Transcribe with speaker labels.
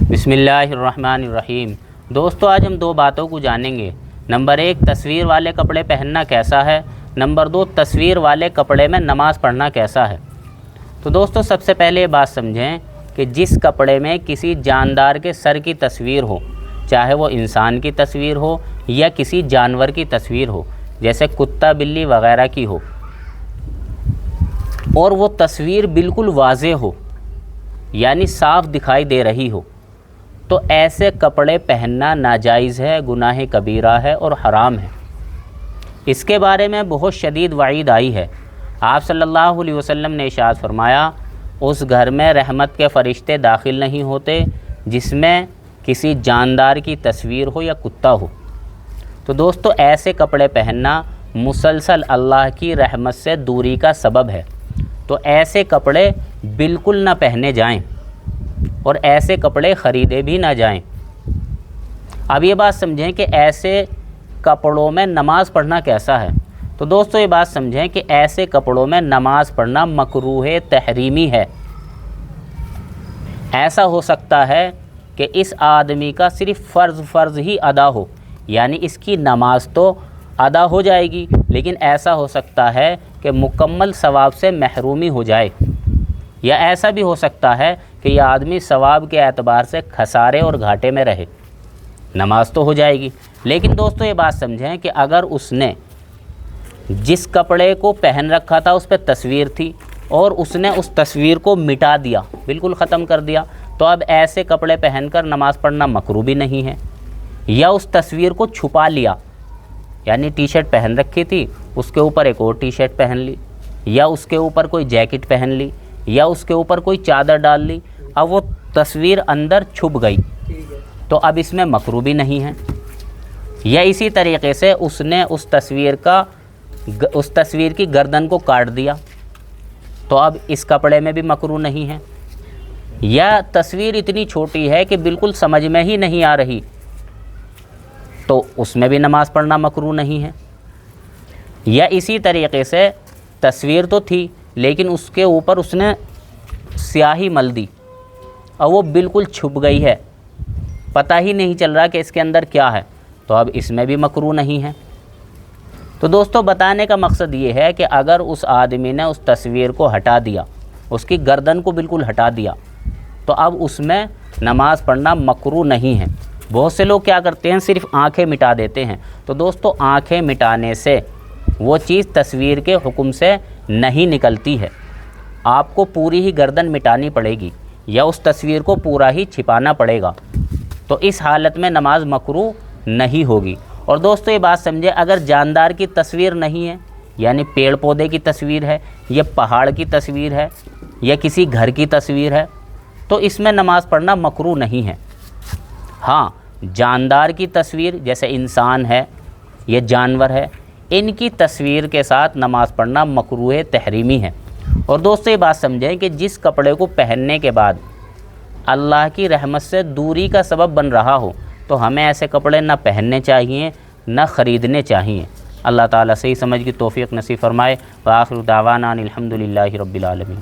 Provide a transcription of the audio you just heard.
Speaker 1: بسم اللہ الرحمن الرحیم۔ دوستو آج ہم دو باتوں کو جانیں گے۔ نمبر 1 تصویر والے کپڑے پہننا کیسا ہے، نمبر 2 تصویر والے کپڑے میں نماز پڑھنا کیسا ہے۔ تو دوستو سب سے پہلے یہ بات سمجھیں کہ جس کپڑے میں کسی جاندار کے سر کی تصویر ہو، چاہے وہ انسان کی تصویر ہو یا کسی جانور کی تصویر ہو، جیسے کتا بلی وغیرہ کی ہو، اور وہ تصویر بالکل واضح ہو یعنی صاف دکھائی دے رہی ہو، تو ایسے کپڑے پہننا ناجائز ہے، گناہ کبیرہ ہے اور حرام ہے۔ اس کے بارے میں بہت شدید وعید آئی ہے۔ آپ صلی اللہ علیہ وسلم نے ارشاد فرمایا، اس گھر میں رحمت کے فرشتے داخل نہیں ہوتے جس میں کسی جاندار کی تصویر ہو یا کتا ہو۔ تو دوستو ایسے کپڑے پہننا مسلسل اللہ کی رحمت سے دوری کا سبب ہے، تو ایسے کپڑے بالکل نہ پہنے جائیں اور ایسے کپڑے خریدے بھی نہ جائیں۔ اب یہ بات سمجھیں کہ ایسے کپڑوں میں نماز پڑھنا کیسا ہے۔ تو دوستو یہ بات سمجھیں کہ ایسے کپڑوں میں نماز پڑھنا مکروہ تحریمی ہے۔ ایسا ہو سکتا ہے کہ اس آدمی کا صرف فرض ہی ادا ہو، یعنی اس کی نماز تو ادا ہو جائے گی، لیکن ایسا ہو سکتا ہے کہ مکمل ثواب سے محرومی ہو جائے، یا ایسا بھی ہو سکتا ہے کہ یہ آدمی ثواب کے اعتبار سے خسارے اور گھاٹے میں رہے۔ نماز تو ہو جائے گی، لیکن دوستو یہ بات سمجھیں کہ اگر اس نے جس کپڑے کو پہن رکھا تھا اس پہ تصویر تھی اور اس نے اس تصویر کو مٹا دیا، بالکل ختم کر دیا، تو اب ایسے کپڑے پہن کر نماز پڑھنا مکروہ بھی نہیں ہے۔ یا اس تصویر کو چھپا لیا، یعنی ٹی شرٹ پہن رکھی تھی، اس کے اوپر ایک اور ٹی شرٹ پہن لی، یا اس کے اوپر کوئی جیکٹ پہن لی، یا اس کے اوپر کوئی چادر ڈال لی، اب وہ تصویر اندر چھپ گئی، تو اب اس میں مکروہ بھی نہیں ہے۔ یا اسی طریقے سے اس نے اس تصویر کی گردن کو کاٹ دیا، تو اب اس کپڑے میں بھی مکروہ نہیں ہے۔ یا تصویر اتنی چھوٹی ہے کہ بالکل سمجھ میں ہی نہیں آ رہی، تو اس میں بھی نماز پڑھنا مکروہ نہیں ہے۔ یا اسی طریقے سے تصویر تو تھی لیکن اس کے اوپر اس نے سیاہی مل دی اور وہ بالکل چھپ گئی ہے، پتہ ہی نہیں چل رہا کہ اس کے اندر کیا ہے، تو اب اس میں بھی مکروہ نہیں ہے۔ تو دوستو بتانے کا مقصد یہ ہے کہ اگر اس آدمی نے اس تصویر کو ہٹا دیا، اس کی گردن کو بالکل ہٹا دیا، تو اب اس میں نماز پڑھنا مکروہ نہیں ہے۔ بہت سے لوگ کیا کرتے ہیں، صرف آنکھیں مٹا دیتے ہیں۔ تو دوستو آنکھیں مٹانے سے وہ چیز تصویر کے حکم سے نہیں نکلتی ہے، آپ کو پوری ہی گردن مٹانی پڑے گی یا اس تصویر کو پورا ہی چھپانا پڑے گا، تو اس حالت میں نماز مکروہ نہیں ہوگی۔ اور دوستو یہ بات سمجھے، اگر جاندار کی تصویر نہیں ہے، یعنی پیڑ پودے کی تصویر ہے یا پہاڑ کی تصویر ہے یا کسی گھر کی تصویر ہے، تو اس میں نماز پڑھنا مکروہ نہیں ہے۔ ہاں جاندار کی تصویر جیسے انسان ہے یا جانور ہے، ان کی تصویر کے ساتھ نماز پڑھنا مکروہ تحریمی ہے۔ اور دوستو یہ بات سمجھیں کہ جس کپڑے کو پہننے کے بعد اللہ کی رحمت سے دوری کا سبب بن رہا ہو، تو ہمیں ایسے کپڑے نہ پہننے چاہیے نہ خریدنے چاہیے۔ اللہ تعالیٰ صحیح سمجھ کی توفیق نصیب فرمائے۔ وآخر دعوانا ان الحمد للہ رب العالمین۔